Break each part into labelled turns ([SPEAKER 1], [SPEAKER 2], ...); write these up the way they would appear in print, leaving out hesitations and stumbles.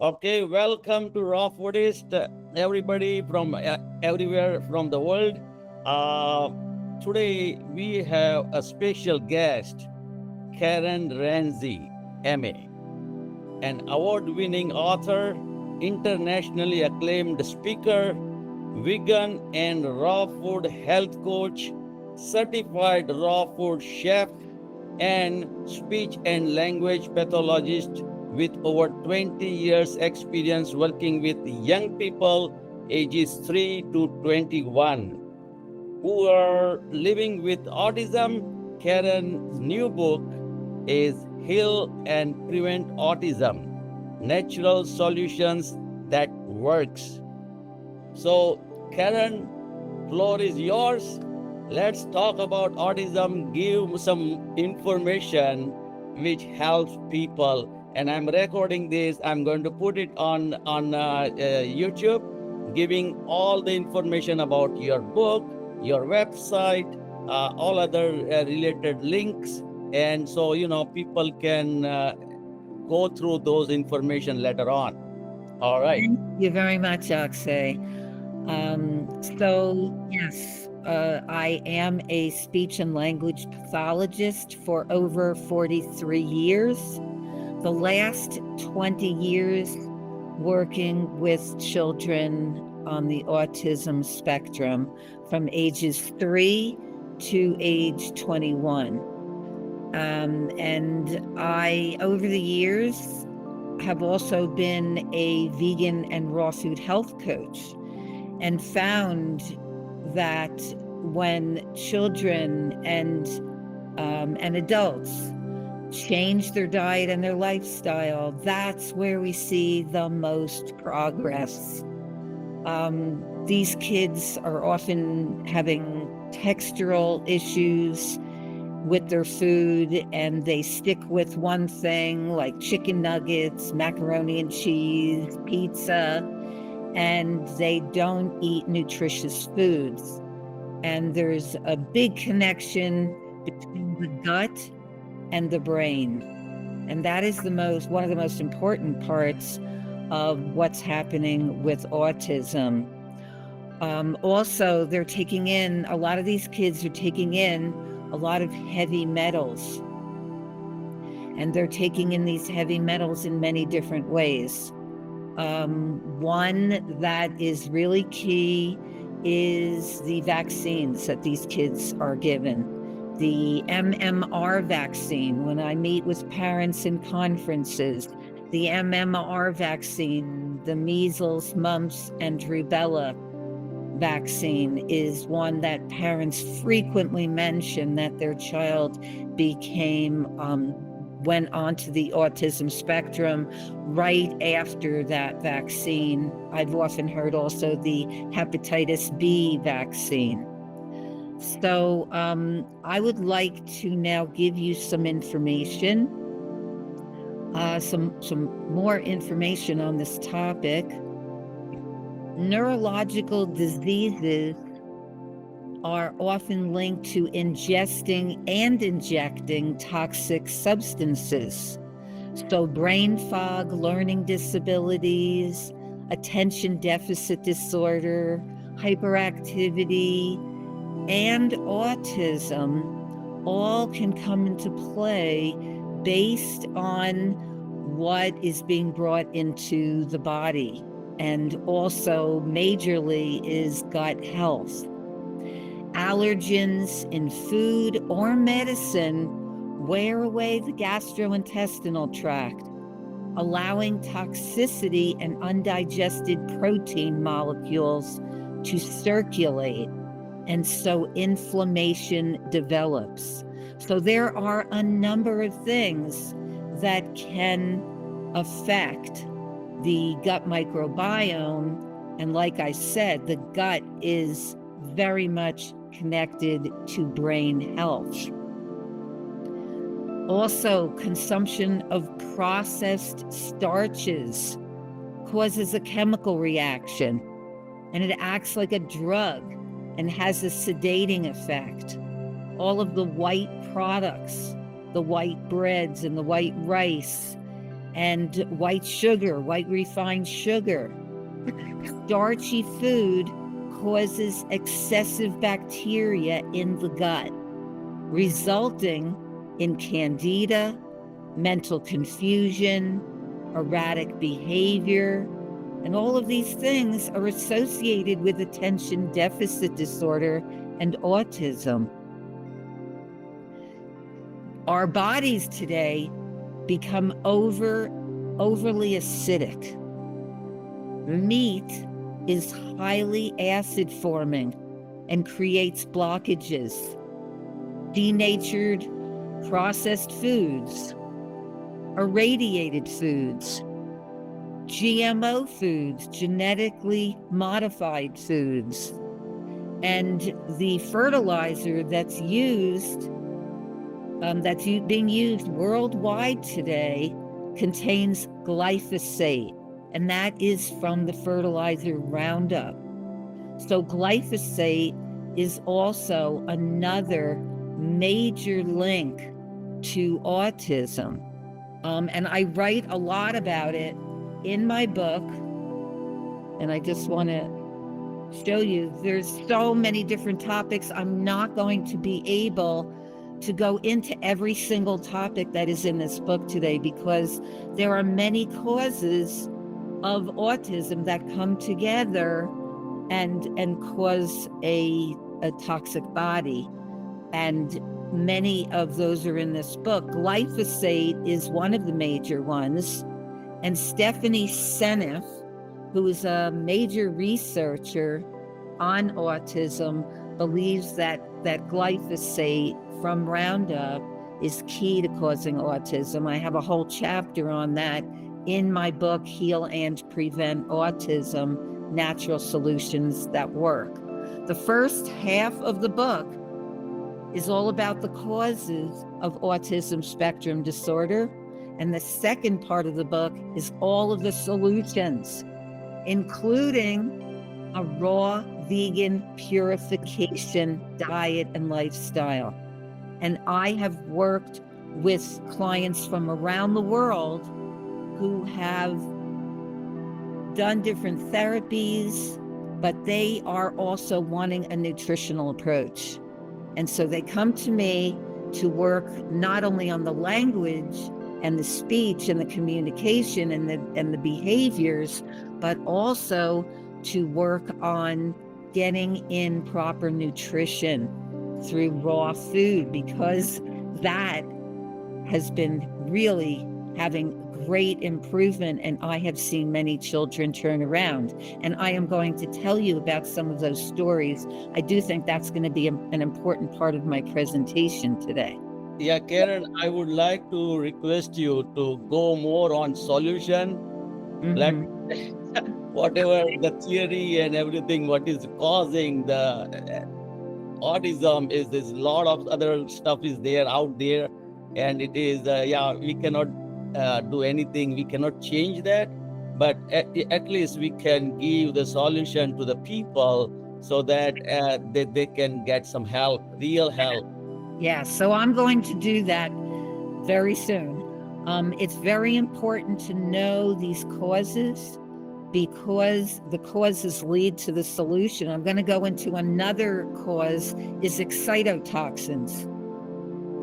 [SPEAKER 1] Okay, welcome to Raw Foodiest, everybody from everywhere from the world. Today we have a special guest, Karen Ranzi, MA, an award-winning author, internationally acclaimed speaker, vegan and raw food health coach, certified raw food chef, and speech and language pathologist with over 20 years experience working with young people ages 3 to 21 who are living with autism. Karen's new book is Heal and Prevent Autism, Natural Solutions That Works. So, Karen, floor is yours. Let's talk about autism, give some information which helps people. And I'm recording this. I'm going to put it on YouTube, giving all the information about your book, your website, all other related links. And so, people can go through those information later on. All right.
[SPEAKER 2] Thank you very much, Akshay. Yes, I am a speech and language pathologist for over 43 years. The last 20 years working with children on the autism spectrum from ages 3 to age 21. And I, over the years, have also been a vegan and raw food health coach, and found that when children and adults change their diet and their lifestyle, that's where we see the most progress. These kids are often having textural issues with their food, and they stick with one thing like chicken nuggets, macaroni and cheese, pizza, and they don't eat nutritious foods. And there's a big connection between the gut and the brain. And that is one of the most important parts of what's happening with autism. Also, they're taking in, a lot of these kids are taking in a lot of heavy metals. And they're taking in these heavy metals in many different ways. One that is really key is the vaccines that these kids are given. The MMR vaccine, when I meet with parents in conferences, the MMR vaccine, the measles, mumps, and rubella vaccine is one that parents frequently mention that their child went onto the autism spectrum right after that vaccine. I've often heard also the hepatitis B vaccine. So I would like to now give you some information, some more information on this topic. Neurological diseases are often linked to ingesting and injecting toxic substances. So brain fog, learning disabilities, attention deficit disorder, hyperactivity, and autism all can come into play based on what is being brought into the body. And also majorly is gut health. Allergens in food or medicine wear away the gastrointestinal tract, allowing toxicity and undigested protein molecules to circulate, and so inflammation develops. So there are a number of things that can affect the gut microbiome, and like I said, the gut is very much connected to brain health. Also, consumption of processed starches causes a chemical reaction, and it acts like a drug and has a sedating effect. All of the white products, the white breads and the white rice, and white sugar, white refined sugar. Starchy food causes excessive bacteria in the gut, resulting in candida, mental confusion, erratic behavior, and all of these things are associated with attention deficit disorder and autism. Our bodies today become overly acidic. Meat is highly acid forming and creates blockages. Denatured processed foods, irradiated foods, GMO foods, genetically modified foods, and the fertilizer that's used, that's being used worldwide today, contains glyphosate, and that is from the fertilizer Roundup. So glyphosate is also another major link to autism. And I write a lot about it in my book, and I just want to show you, there's so many different topics. I'm not going to be able to go into every single topic that is in this book today, because there are many causes of autism that come together and cause a toxic body. And many of those are in this book. Glyphosate is one of the major ones. And Stephanie Seneff, who is a major researcher on autism, believes that glyphosate from Roundup is key to causing autism. I have a whole chapter on that in my book, Heal and Prevent Autism, Natural Solutions That Work. The first half of the book is all about the causes of autism spectrum disorder. And the second part of the book is all of the solutions, including a raw vegan purification diet and lifestyle. And I have worked with clients from around the world who have done different therapies, but they are also wanting a nutritional approach. And so they come to me to work not only on the language and the speech and the communication and the behaviors, but also to work on getting in proper nutrition through raw food, because that has been really having great improvement, and I have seen many children turn around. And I am going to tell you about some of those stories. I do think that's going to be an important part of my presentation today.
[SPEAKER 1] Yeah, Karen, I would like to request you to go more on solution, like whatever the theory and everything, what is causing the autism is this lot of other stuff is there out there, and it is we cannot do anything, we cannot change that, but at least we can give the solution to the people so that they can get some help, real help.
[SPEAKER 2] Yeah, so I'm going to do that very soon. It's very important to know these causes, because the causes lead to the solution. I'm going to go into another cause, is excitotoxins.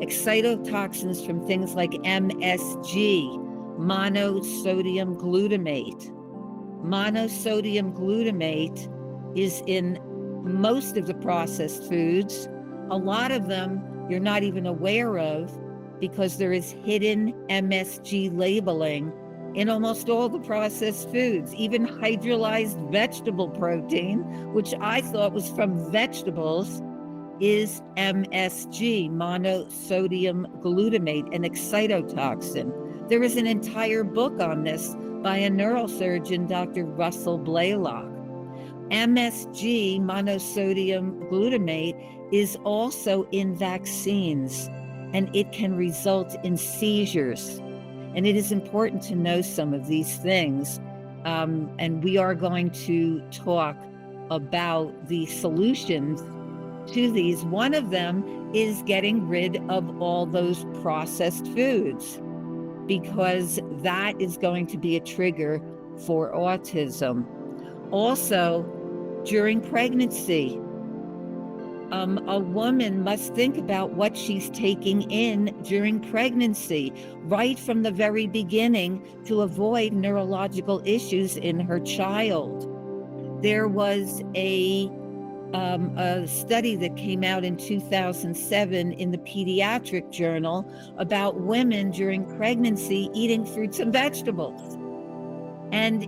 [SPEAKER 2] Excitotoxins from things like MSG, monosodium glutamate. Monosodium glutamate is in most of the processed foods. A lot of them you're not even aware of, because there is hidden MSG labeling in almost all the processed foods. Even hydrolyzed vegetable protein, which I thought was from vegetables, is MSG, monosodium glutamate, an excitotoxin. There is an entire book on this by a neurosurgeon, Dr. Russell Blaylock. MSG, monosodium glutamate, is also in vaccines, and it can result in seizures. And it is important to know some of these things. And we are going to talk about the solutions to these. One of them is getting rid of all those processed foods. because that is going to be a trigger for autism. Also, during pregnancy, a woman must think about what she's taking in during pregnancy, right from the very beginning, to avoid neurological issues in her child. There was a study that came out in 2007 in the Pediatric Journal about women during pregnancy eating fruits and vegetables. And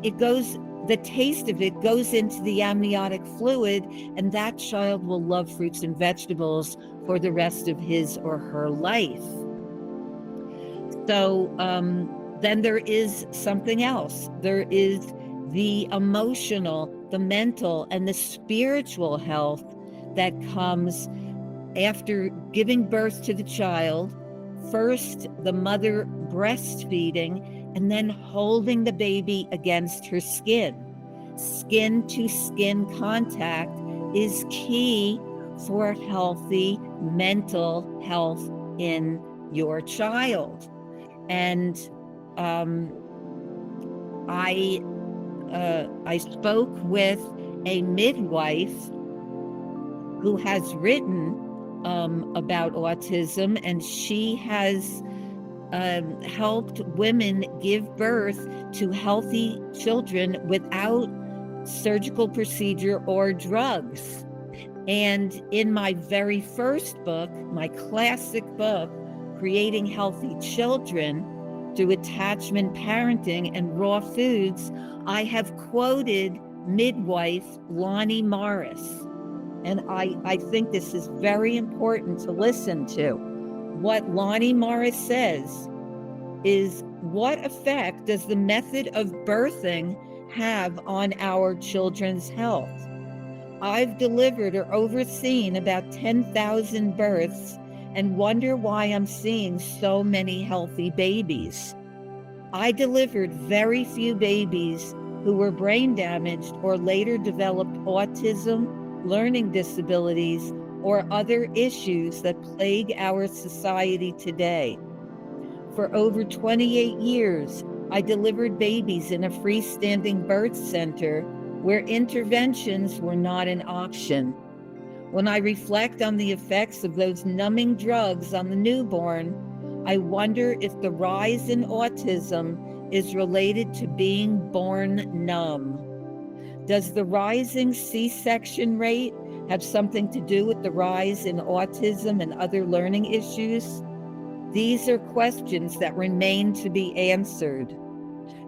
[SPEAKER 2] the taste of it goes into the amniotic fluid, and that child will love fruits and vegetables for the rest of his or her life. So then there is something else. There is the emotional, the mental, and the spiritual health that comes after giving birth to the child. First, the mother breastfeeding, and then holding the baby against her skin. Skin to skin contact is key for healthy mental health in your child. And I spoke with a midwife who has written about autism, and she has helped women give birth to healthy children without surgical procedure or drugs. And in my very first book, my classic book, Creating Healthy Children Through Attachment Parenting and Raw Foods, I have quoted midwife Lonnie Morris. And I think this is very important to listen to. What Lonnie Morris says is, what effect does the method of birthing have on our children's health? I've delivered or overseen about 10,000 births and wonder why I'm seeing so many healthy babies. I delivered very few babies who were brain damaged or later developed autism, learning disabilities, or other issues that plague our society today. For over 28 years, I delivered babies in a freestanding birth center where interventions were not an option. When I reflect on the effects of those numbing drugs on the newborn, I wonder if the rise in autism is related to being born numb. Does the rising C-section rate have something to do with the rise in autism and other learning issues? These are questions that remain to be answered.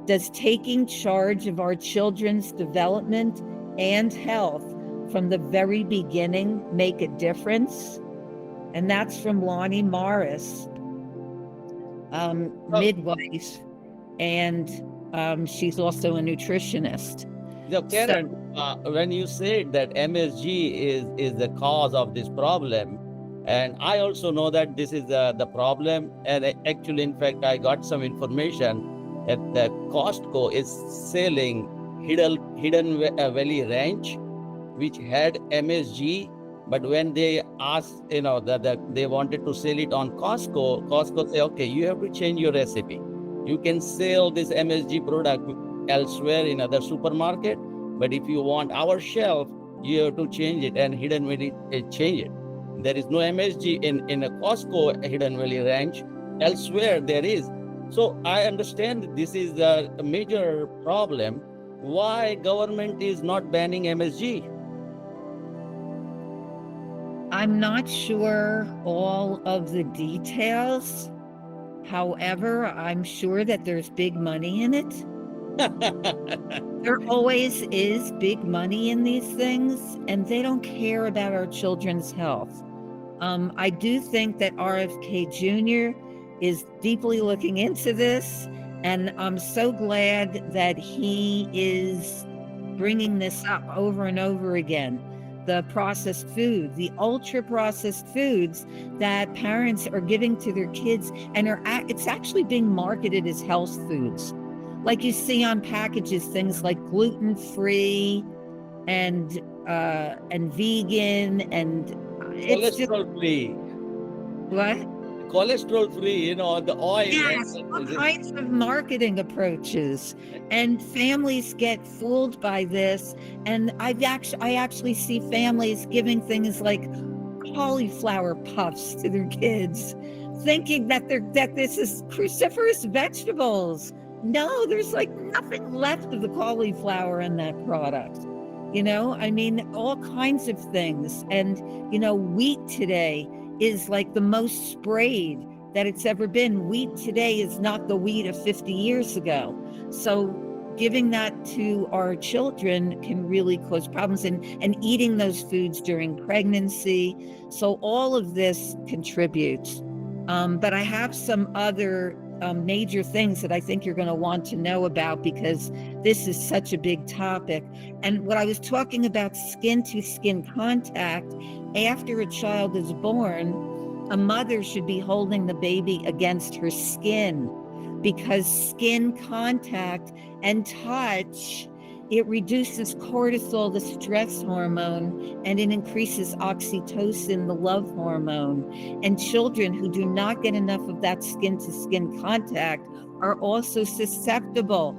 [SPEAKER 2] Does taking charge of our children's development and health from the very beginning make a difference? And that's from Lonnie Morris, midwife, and she's also a nutritionist.
[SPEAKER 1] So, Karen, when you said that MSG is the cause of this problem, and I also know that this is the problem, and actually, in fact, I got some information that the Costco is selling Hidden Valley Ranch, which had MSG, but when they asked, that they wanted to sell it on Costco say, okay, you have to change your recipe. You can sell this MSG product elsewhere in other supermarket, but if you want our shelf, you have to change it, and Hidden Valley change it. There is no MSG in a Costco Hidden Valley Ranch. Elsewhere there is. So I understand this is a major problem. Why government is not banning MSG?
[SPEAKER 2] I'm not sure all of the details. However, I'm sure that there's big money in it. There always is big money in these things, and they don't care about our children's health. I do think that RFK Jr. is deeply looking into this, and I'm so glad that he is bringing this up over and over again. The processed food, the ultra processed foods that parents are giving to their kids, and it's actually being marketed as health foods. Like you see on packages, things like gluten-free and vegan, and it's
[SPEAKER 1] cholesterol free.
[SPEAKER 2] What?
[SPEAKER 1] cholesterol free, the oil.
[SPEAKER 2] Yes, all kinds of marketing approaches, and families get fooled by this. And I actually see families giving things like cauliflower puffs to their kids, thinking that this is cruciferous vegetables. No, there's like nothing left of the cauliflower in that product. I mean, all kinds of things. And wheat today is like the most sprayed that it's ever been. Wheat today is not the wheat of 50 years ago. So giving that to our children can really cause problems, and eating those foods during pregnancy. So all of this contributes. But I have some other major things that I think you're going to want to know about, because this is such a big topic. And what I was talking about, skin to skin contact, after a child is born, a mother should be holding the baby against her skin, because skin contact and touch, it reduces cortisol, the stress hormone, and it increases oxytocin, the love hormone. And children who do not get enough of that skin-to-skin contact are also susceptible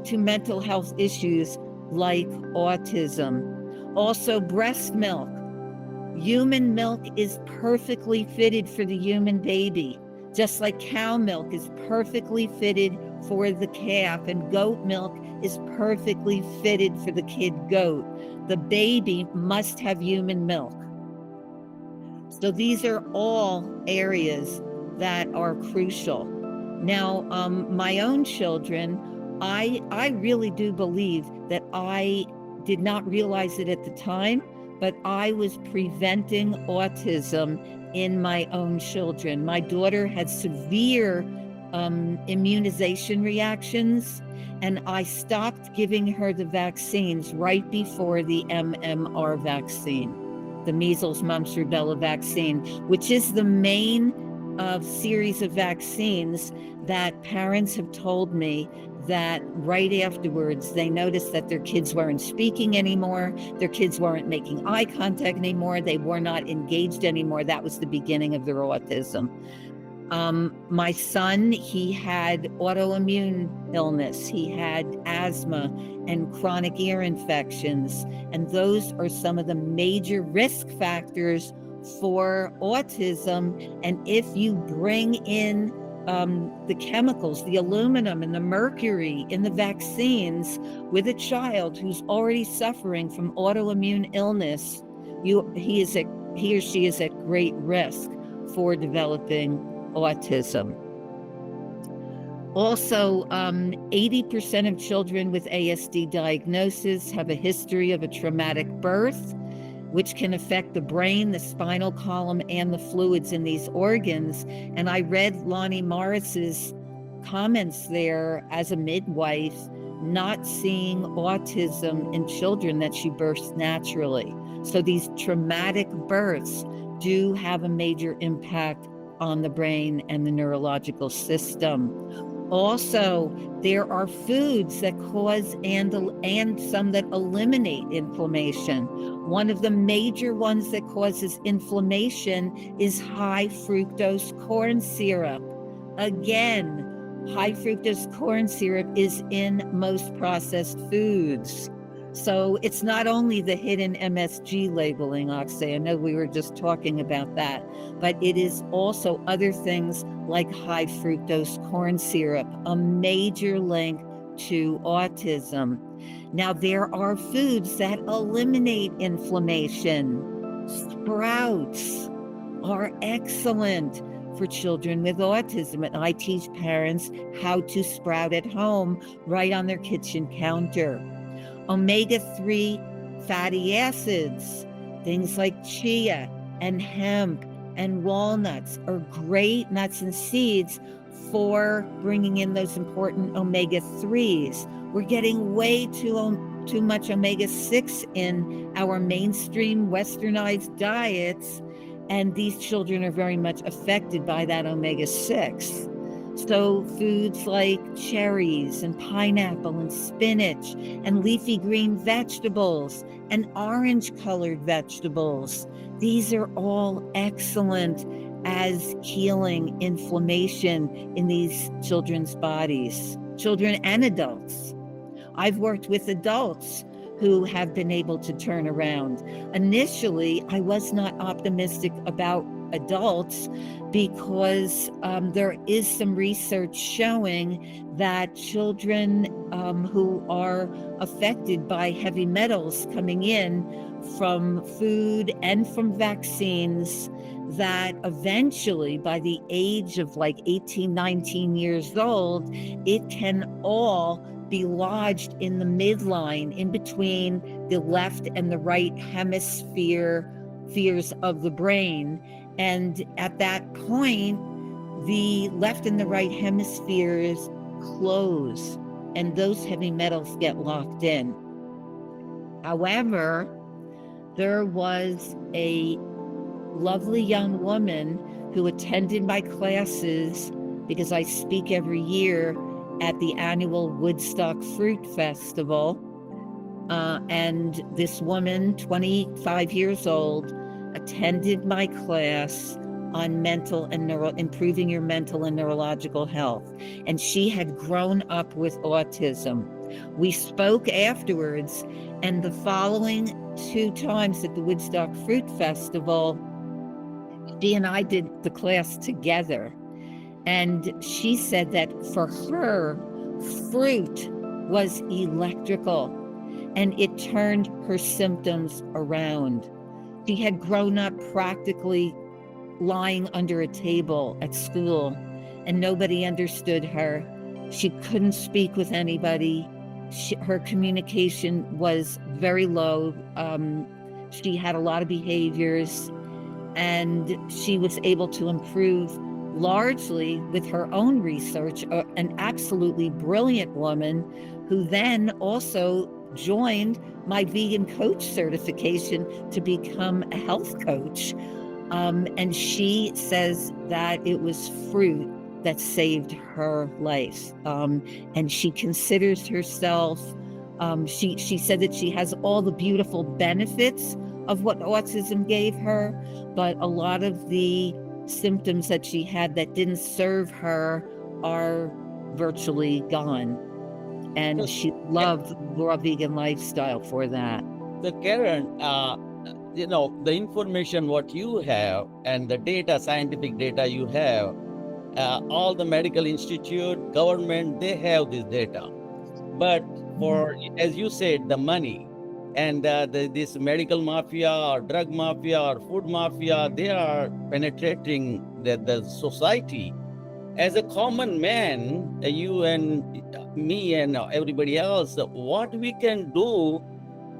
[SPEAKER 2] to mental health issues like autism. Also, breast milk. Human milk is perfectly fitted for the human baby, just like cow milk is perfectly fitted for the calf, and goat milk is perfectly fitted for the kid goat. The baby must have human milk. So these are all areas that are crucial. Now, my own children, I really do believe that I did not realize it at the time, but I was preventing autism in my own children. My daughter had severe immunization reactions, and I stopped giving her the vaccines right before the MMR vaccine, the measles, mumps, rubella vaccine, which is the main series of vaccines that parents have told me that right afterwards they noticed that their kids weren't speaking anymore, their kids weren't making eye contact anymore, they were not engaged anymore. That was the beginning of their autism. My son, he had autoimmune illness, he had asthma and chronic ear infections, and those are some of the major risk factors for autism. And if you bring in the chemicals, the aluminum and the mercury in the vaccines with a child who's already suffering from autoimmune illness, he or she is at great risk for developing autism. Also, 80% of children with ASD diagnosis have a history of a traumatic birth, which can affect the brain, the spinal column, and the fluids in these organs. And I read Lonnie Morris's comments there as a midwife, not seeing autism in children that she births naturally. So these traumatic births do have a major impact on the brain and the neurological system. Also, there are foods that cause and some that eliminate inflammation. One of the major ones that causes inflammation is high fructose corn syrup. Again, high fructose corn syrup is in most processed foods. So it's not only the hidden MSG labeling, Axay, I know we were just talking about that, but it is also other things like high fructose corn syrup, a major link to autism. Now, there are foods that eliminate inflammation. Sprouts are excellent for children with autism, and I teach parents how to sprout at home right on their kitchen counter. Omega-3 fatty acids, things like chia and hemp and walnuts are great nuts and seeds for bringing in those important omega-3s. We're getting way too much omega-6 in our mainstream westernized diets, and these children are very much affected by that omega-6. So foods like cherries and pineapple and spinach and leafy green vegetables and orange colored vegetables, these are all excellent as healing inflammation in these children's bodies, children and adults. I've worked with adults who have been able to turn around. Initially, I was not optimistic about adults because there is some research showing that children who are affected by heavy metals coming in from food and from vaccines, that eventually by the age of like 18, 19 years old, it can all be lodged in the midline in between the left and the right hemispheres of the brain. And at that point, the left and the right hemispheres close and those heavy metals get locked in. However, there was a lovely young woman who attended my classes because I speak every year at the annual Woodstock Fruit Festival. And this woman, 25 years old, attended my class on improving your mental and neurological health. And she had grown up with autism. We spoke afterwards, and the following 2 times at the Woodstock Fruit Festival, she and I did the class together. And she said that for her, fruit was electrical, and it turned her symptoms around. She had grown up practically lying under a table at school, and nobody understood her. She couldn't speak with anybody. Her communication was very low. She had a lot of behaviors, and she was able to improve largely with her own research. An absolutely brilliant woman who then also joined my vegan coach certification to become a health coach. And she says that it was fruit that saved her life. And she considers herself, she said that she has all the beautiful benefits of what autism gave her, but a lot of the symptoms that she had that didn't serve her are virtually gone. And she loved the raw vegan lifestyle for that.
[SPEAKER 1] So Karen, the information what you have and the data, scientific data you have, all the medical institute, government, they have this data. But for, as you said, the money and this medical mafia or drug mafia or food mafia, they are penetrating the society. As a common man, you and me and everybody else, what we can do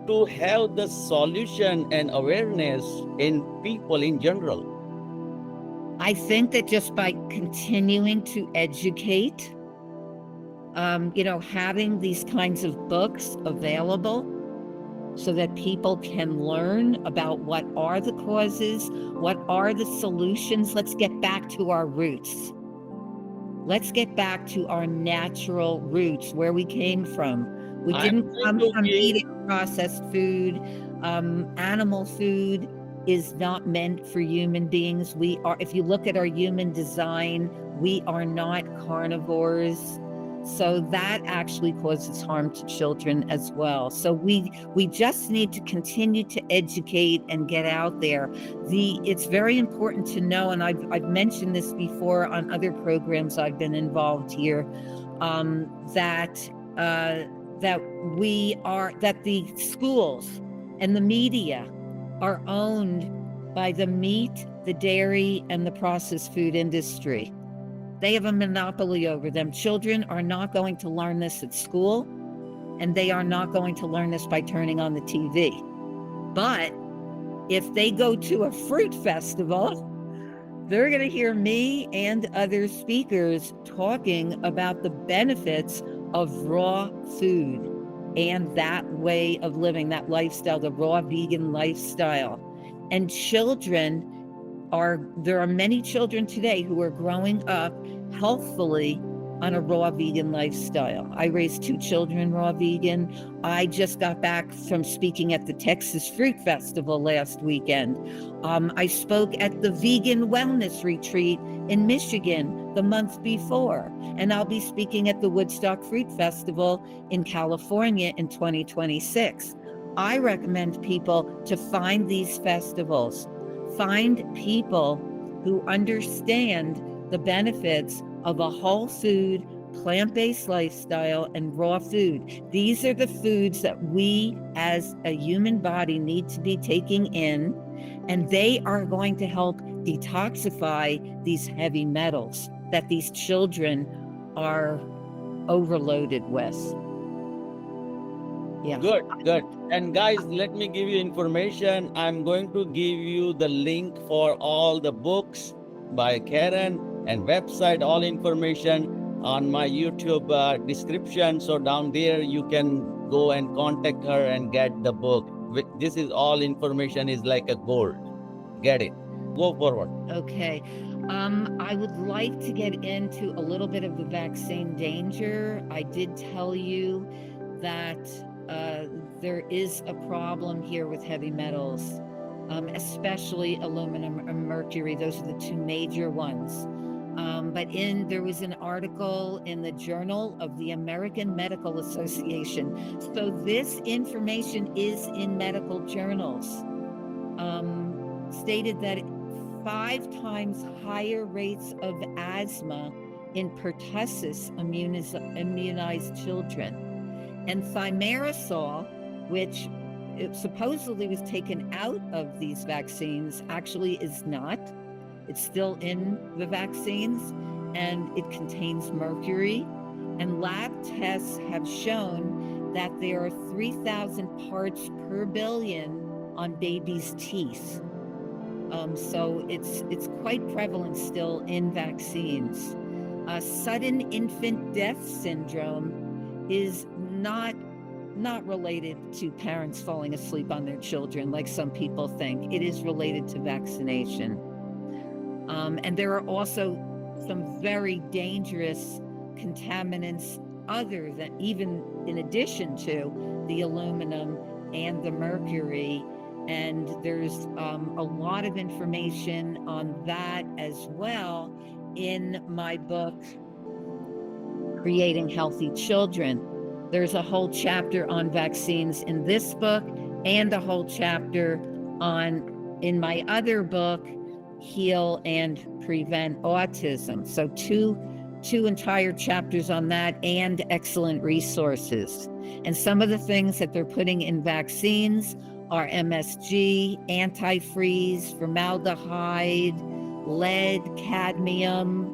[SPEAKER 1] to have the solution and awareness in people in general?
[SPEAKER 2] I think that just by continuing to educate, having these kinds of books available so that people can learn about what are the causes, what are the solutions. Let's get back to our roots. Let's get back to our natural roots, where we came from. We didn't come from eating processed food. Animal food is not meant for human beings. If you look at our human design, we are not carnivores. So that actually causes harm to children as well. So we just need to continue to educate and get out there. It's very important to know, and I've mentioned this before on other programs I've been involved here, that the schools and the media are owned by the meat, the dairy, and the processed food industry. They have a monopoly over them. Children are not going to learn this at school, and they are not going to learn this by turning on the TV. But if they go to a fruit festival, they're going to hear me and other speakers talking about the benefits of raw food and that way of living, that lifestyle, the raw vegan lifestyle. And there are many children today who are growing up healthfully on a raw vegan lifestyle. I raised 2 children raw vegan. I just got back from speaking at the Texas Fruit Festival last weekend. I spoke at the Vegan Wellness Retreat in Michigan the month before, and I'll be speaking at the Woodstock Fruit Festival in California in 2026. I recommend people to find these festivals, find people who understand the benefits of a whole food, plant-based lifestyle and raw food. These are the foods that we as a human body need to be taking in, and they are going to help detoxify these heavy metals that these children are overloaded with. Yeah.
[SPEAKER 1] Good. And guys, let me give you information. I'm going to give you the link for all the books by Karen and website, all information on my YouTube description. So down there, you can go and contact her and get the book. This is all information is like a gold. Get it. Go forward.
[SPEAKER 2] Okay. I would like to get into a little bit of the vaccine danger. I did tell you that there is a problem here with heavy metals, especially aluminum and mercury. Those are the 2 major ones. But there was an article in the Journal of the American Medical Association. So this information is in medical journals. Stated that 5 times higher rates of asthma in pertussis immunized children. And thimerosal, which it supposedly was taken out of these vaccines, actually is not. It's still in the vaccines, and it contains mercury. And lab tests have shown that there are 3,000 parts per billion on babies' teeth. So it's quite prevalent still in vaccines. Sudden infant death syndrome is not related to parents falling asleep on their children like some people think. It is related to vaccination. And there are also some very dangerous contaminants other than, even in addition to the aluminum and the mercury. And there's a lot of information on that as well in my book, Creating Healthy Children. There's a whole chapter on vaccines in this book, and a whole chapter in my other book, Heal and Prevent Autism. So two entire chapters on that, and excellent resources. And some of the things that they're putting in vaccines are MSG, antifreeze, formaldehyde, lead, cadmium,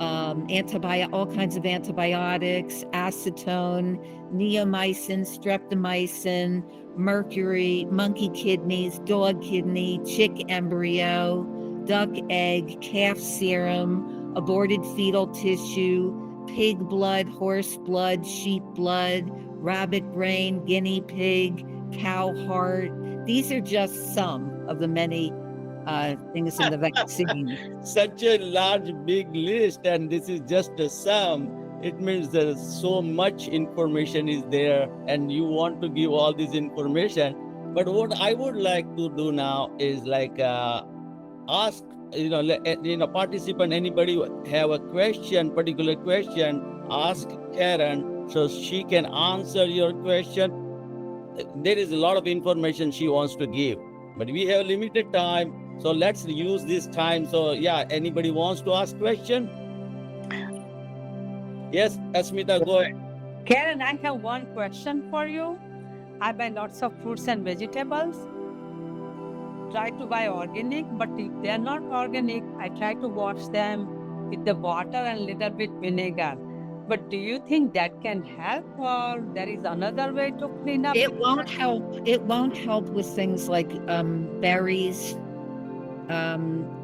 [SPEAKER 2] all kinds of antibiotics, acetone, neomycin, streptomycin, mercury, monkey kidneys, dog kidney, chick embryo, duck egg, calf serum, aborted fetal tissue, pig blood, horse blood, sheep blood, rabbit brain, guinea pig, cow heart. These are just some of the many things in the vaccine.
[SPEAKER 1] Such a large, big list, and this is just a sum. It means there's so much information is there, and you want to give all this information. But what I would like to do now is like ask, participant, anybody have a question, particular question, ask Karen so she can answer your question. There is a lot of information she wants to give, but we have limited time, so let's use this time. So yeah, anybody wants to ask question? Yes, Asmita, go ahead.
[SPEAKER 3] Karen, I have one question for you. I buy lots of fruits and vegetables. Try to buy organic, but if they are not organic, I try to wash them with the water and little bit vinegar. But do you think that can help, or there is another way to clean up?
[SPEAKER 2] It won't help. It won't help with things like berries.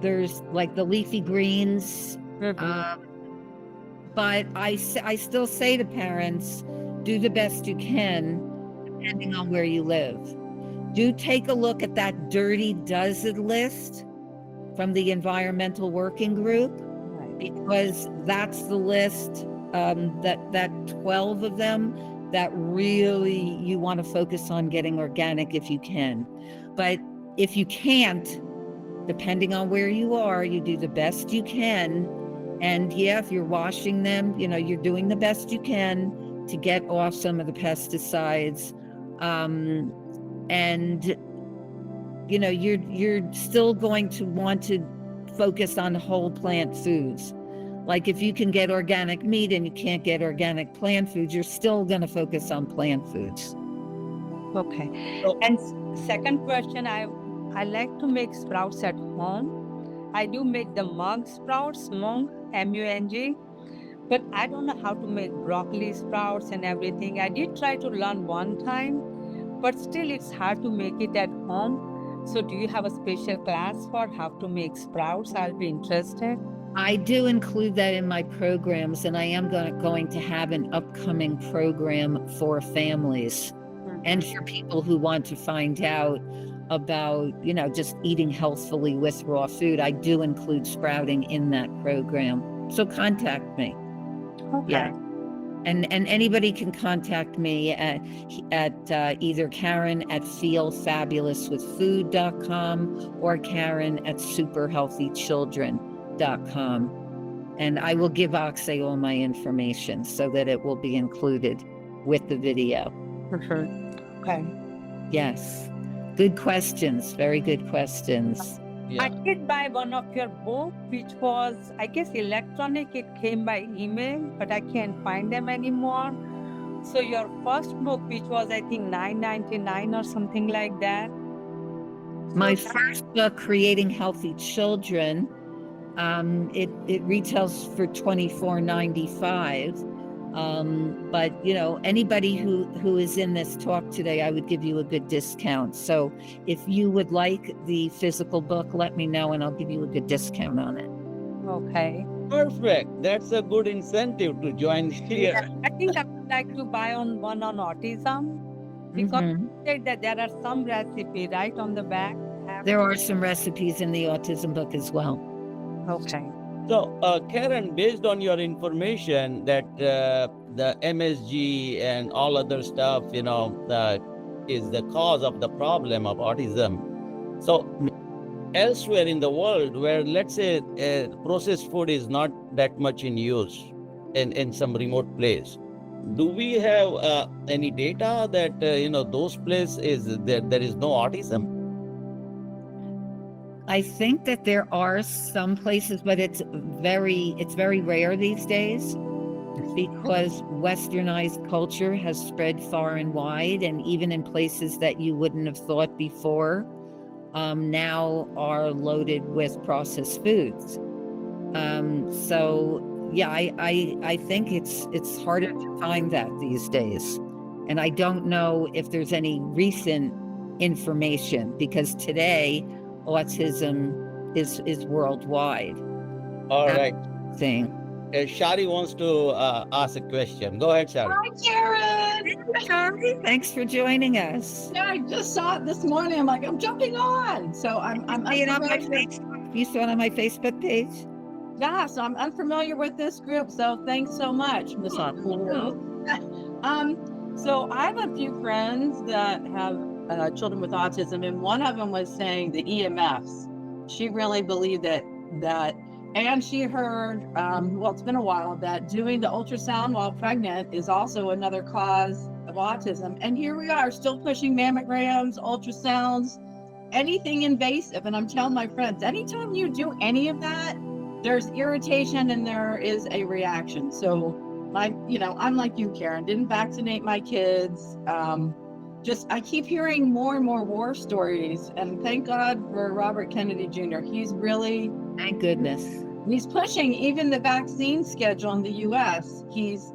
[SPEAKER 2] There's like the leafy greens. But I still say to parents, do the best you can, depending on where you live. Do take a look at that Dirty Dozen list from the Environmental Working Group, because that's the list that 12 of them that really you want to focus on getting organic if you can. But if you can't, depending on where you are, you do the best you can. And yeah, if you're washing them, you're doing the best you can to get off some of the pesticides. And you're still going to want to focus on whole plant foods. Like if you can get organic meat and you can't get organic plant foods, you're still going to focus on plant foods.
[SPEAKER 3] Okay.
[SPEAKER 1] So-
[SPEAKER 3] And second question, I like to make sprouts at home. I do make the mung sprouts, mung, M-U-N-G, but I don't know how to make broccoli sprouts and everything. I did try to learn one time, but still it's hard to make it at home. So do you have a special class for how to make sprouts? I'll be interested.
[SPEAKER 2] I do include that in my programs, and I am going to have an upcoming program for families and for people who want to find out about, just eating healthfully with raw food. I do include sprouting in that program. So contact me.
[SPEAKER 3] Okay.
[SPEAKER 2] Yeah. And anybody can contact me at either Karen at feelfabulouswithfood.com or Karen at superhealthychildren.com. And I will give Axay all my information so that it will be included with the video.
[SPEAKER 3] Okay.
[SPEAKER 2] Yes. Good questions. Very good questions.
[SPEAKER 1] Yeah.
[SPEAKER 3] I did buy one of your book, which was, I guess, electronic. It came by email, but I can't find them anymore. So your first book, which was, I think, $9.99 or something like that.
[SPEAKER 2] My first book, Creating Healthy Children, it retails for $24.95. But anybody who is in this talk today, I would give you a good discount. So if you would like the physical book, let me know and I'll give you a good discount on it.
[SPEAKER 3] Okay.
[SPEAKER 1] Perfect. That's a good incentive to join here.
[SPEAKER 3] I think I would like to buy one on autism, because you said that there are some recipe right on the back.
[SPEAKER 2] There are some recipes in the autism book as well.
[SPEAKER 3] Okay.
[SPEAKER 1] So, Karen, based on your information that the MSG and all other stuff, is the cause of the problem of autism. So, elsewhere in the world where, let's say, processed food is not that much in use in some remote place, do we have any data that, those places there is no autism?
[SPEAKER 2] I think that there are some places, but it's very rare these days because westernized culture has spread far and wide, and even in places that you wouldn't have thought before, now are loaded with processed foods. So yeah, I think it's harder to find that these days. And I don't know if there's any recent information, because today autism is worldwide.
[SPEAKER 1] All right.
[SPEAKER 2] Thing.
[SPEAKER 1] Shari wants to ask a question. Go ahead, Shari.
[SPEAKER 4] Hi, Karen.
[SPEAKER 2] Shari, thanks for joining us.
[SPEAKER 4] Yeah, I just saw it this morning. I'm like, I'm jumping on. So I'm
[SPEAKER 2] See it on my
[SPEAKER 4] unfamiliar.
[SPEAKER 2] Facebook. You saw it on my Facebook page?
[SPEAKER 4] Yeah, so I'm unfamiliar with this group. So thanks so much, Miss Cool. So I have a few friends that have children with autism, and one of them was saying the EMFs. She really believed that, and she heard, well, it's been a while, that doing the ultrasound while pregnant is also another cause of autism. And here we are still pushing mammograms, ultrasounds, anything invasive. And I'm telling my friends, anytime you do any of that, there's irritation and there is a reaction. So I'm like you, Karen, didn't vaccinate my kids. I keep hearing more and more war stories, and thank God for Robert Kennedy Jr. He's really,
[SPEAKER 2] Thank goodness.
[SPEAKER 4] he's pushing even the vaccine schedule in the U.S. He's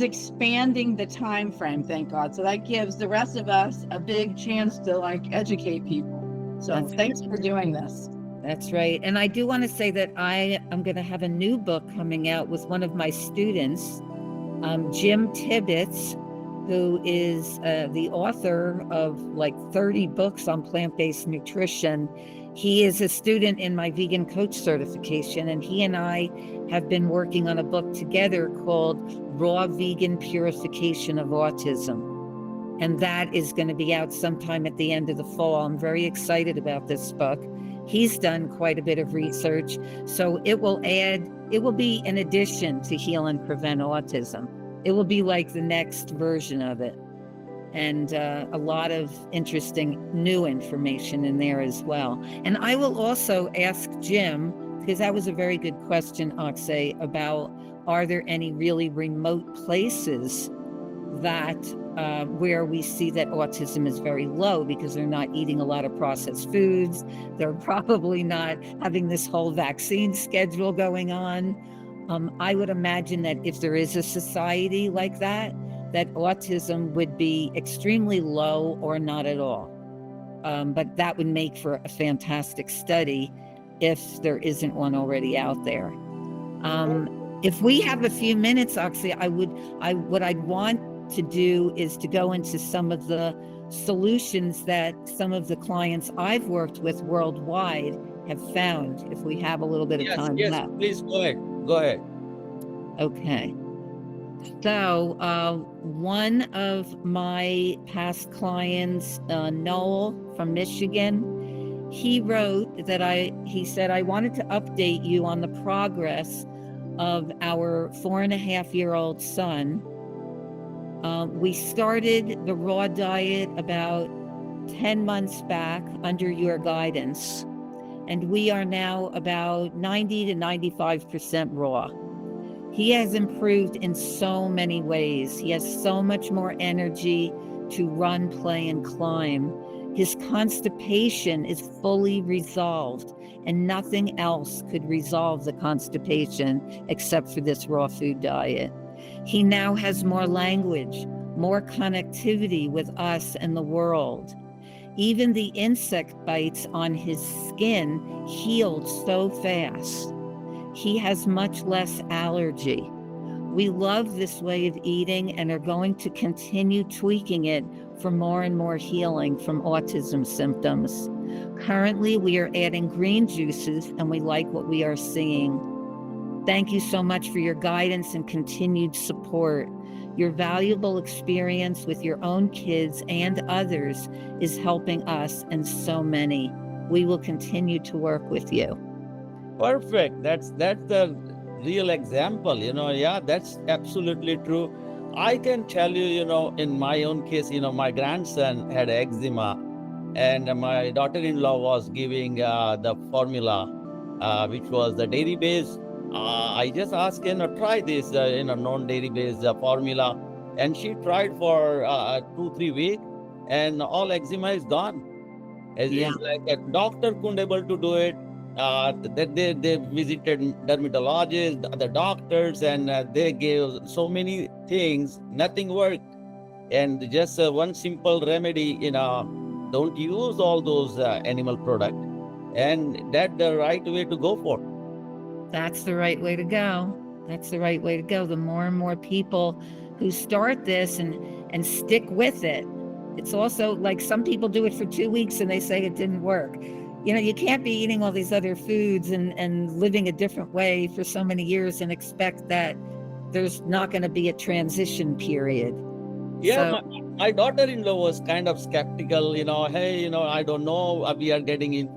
[SPEAKER 4] expanding the time frame, thank God. So that gives the rest of us a big chance to educate people. So thanks for doing this.
[SPEAKER 2] That's right. And I do want to say that I am going to have a new book coming out with one of my students, Jim Tibbetts, who is the author of 30 books on plant-based nutrition. He is a student in my vegan coach certification, and he and I have been working on a book together called Raw Vegan Purification of Autism. And that is going to be out sometime at the end of the fall. I'm very excited about this book. He's done quite a bit of research, so it will be an addition to Heal and Prevent Autism. It will be like the next version of it. And a lot of interesting new information in there as well. And I will also ask Jim, because that was a very good question, Axay, about are there any really remote places that where we see that autism is very low because they're not eating a lot of processed foods. They're probably not having this whole vaccine schedule going on. I would imagine that if there is a society like that autism would be extremely low or not at all. But that would make for a fantastic study if there isn't one already out there. If we have a few minutes, Axay, what I'd want to do is to go into some of the solutions that some of the clients I've worked with worldwide have found, if we have a little bit of time left.
[SPEAKER 1] Please go ahead.
[SPEAKER 2] Okay. So one of my past clients, Noel from Michigan, he wrote that he said, I wanted to update you on the progress of our 4.5-year-old son. We started the raw diet about 10 months back under your guidance, and we are now about 90 to 95% raw. He has improved in so many ways. He has so much more energy to run, play, and climb. His constipation is fully resolved, and nothing else could resolve the constipation except for this raw food diet. He now has more language, more connectivity with us and the world. Even the insect bites on his skin healed so fast. He has much less allergy. We love this way of eating and are going to continue tweaking it for more and more healing from autism symptoms. Currently, we are adding green juices and we like what we are seeing. Thank you so much for your guidance and continued support. Your valuable experience with your own kids and others is helping us and so many. We will continue to work with you.
[SPEAKER 1] Perfect. That's the real example. Yeah, that's absolutely true. I can tell you, in my own case, my grandson had eczema, and my daughter-in-law was giving the formula, which was the dairy-based. I just asked her, try this, non-dairy-based formula. And she tried for 2-3 weeks, and all eczema is gone. It's like a doctor couldn't able to do it. They visited dermatologists, the doctors, and they gave so many things, nothing worked. And just one simple remedy, don't use all those animal products. And that's the right way to go for.
[SPEAKER 2] That's the right way to go. That's the right way to go. The more and more people who start this and stick with it. It's also like some people do it for 2 weeks and they say it didn't work. You can't be eating all these other foods and living a different way for so many years and expect that there's not going to be a transition period.
[SPEAKER 1] Yeah, my daughter-in-law was kind of skeptical, hey, I don't know, we are getting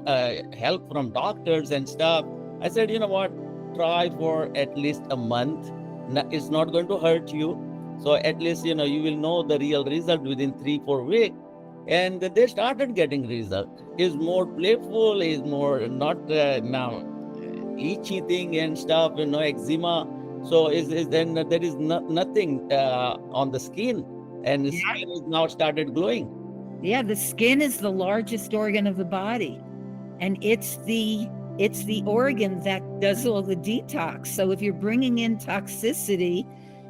[SPEAKER 1] help from doctors and stuff. I said, you know what, try for at least a month. It's not going to hurt you. So at least, you will know the real result within 3-4 weeks. And they started getting results. Is more playful, is more not now itchy thing and stuff, eczema. So then there is nothing on the skin, and the skin is now started glowing.
[SPEAKER 2] Yeah, the skin is the largest organ of the body, and it's the organ that does all the detox. So if you're bringing in toxicity,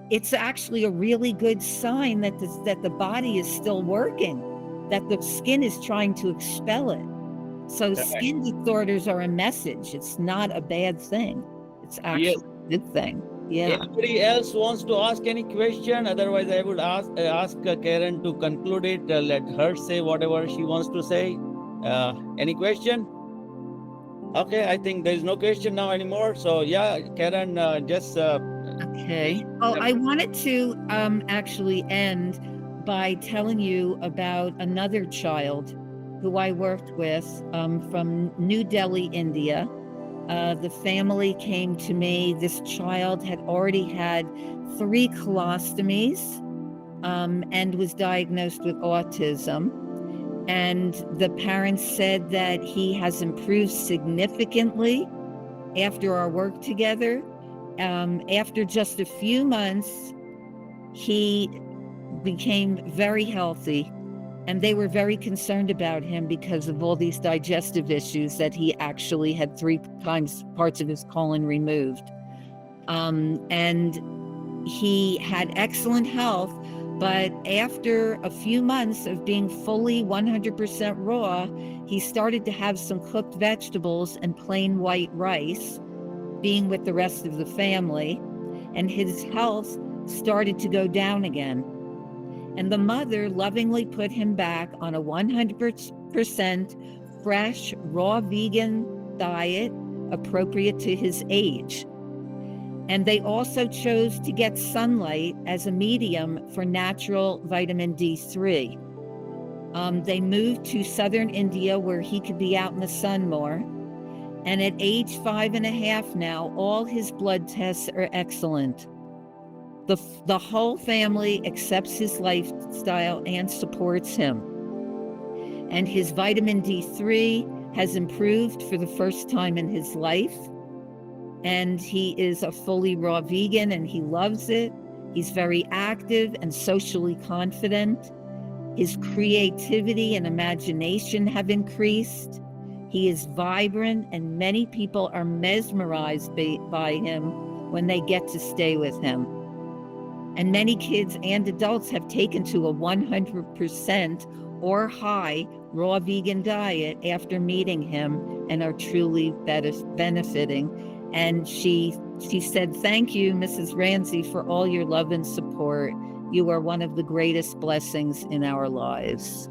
[SPEAKER 2] it's actually a really good sign that the body is still working, that the skin is trying to expel it. So skin disorders are a message. It's not a bad thing. It's actually a good thing. Yeah.
[SPEAKER 1] Anybody else wants to ask any question? Otherwise, I would ask Karen to conclude it. Let her say whatever she wants to say. Any question? Okay, I think there is no question now anymore. So yeah, Karen, just
[SPEAKER 2] Okay. Well, I wanted to actually end by telling you about another child who I worked with from New Delhi, India. The family came to me. This child had already had 3 colostomies and was diagnosed with autism. And the parents said that he has improved significantly after our work together. After just a few months, he became very healthy, and they were very concerned about him because of all these digestive issues that he actually had 3 times parts of his colon removed. And he had excellent health, but after a few months of being fully 100% raw, he started to have some cooked vegetables and plain white rice, being with the rest of the family, and his health started to go down again. And the mother lovingly put him back on a 100% fresh, raw vegan diet appropriate to his age. And they also chose to get sunlight as a medium for natural vitamin D3. They moved to southern India where he could be out in the sun more. And at age 5.5 now, all his blood tests are excellent. The whole family accepts his lifestyle and supports him. And his vitamin D3 has improved for the first time in his life. And he is a fully raw vegan and he loves it. He's very active and socially confident. His creativity and imagination have increased. He is vibrant, and many people are mesmerized by him when they get to stay with him. And many kids and adults have taken to a 100% or high raw vegan diet after meeting him and are truly benefiting. And she said, "Thank you, Mrs. Ranzi, for all your love and support. You are one of the greatest blessings in our lives."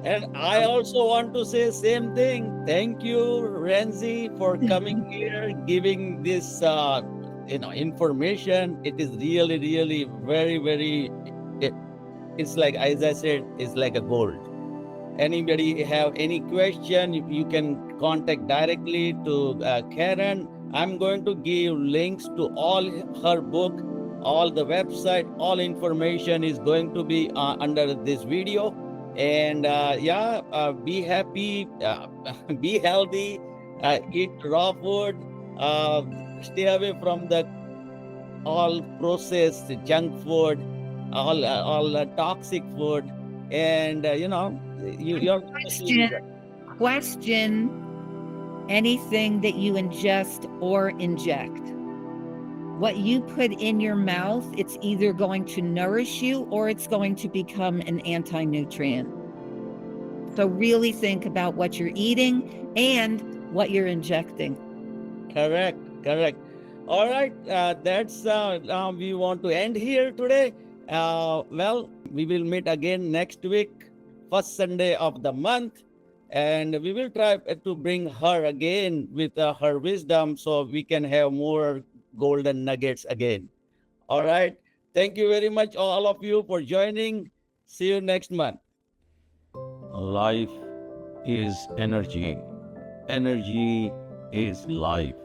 [SPEAKER 1] And I also want to say same thing. Thank you, Ranzi, for coming here, giving this information. It is really, really very, very. It's like, as I said, it's like a gold. Anybody have any question, you can contact directly to Karen. I'm going to give links to all her book, all the website, all information is going to be under this video. And be happy, be healthy, eat raw food, stay away from the all processed junk food, all toxic food, and you're
[SPEAKER 2] Question anything that you ingest or inject. What you put in your mouth, it's either going to nourish you or it's going to become an anti-nutrient. So really think about what you're eating and what you're injecting.
[SPEAKER 1] Correct. All right, that's we want to end here today. Well, we will meet again next week, first Sunday of the month, and we will try to bring her again with her wisdom so we can have more golden nuggets again. All right. Thank you very much, all of you, for joining. See you next month. Life is energy. Energy is life.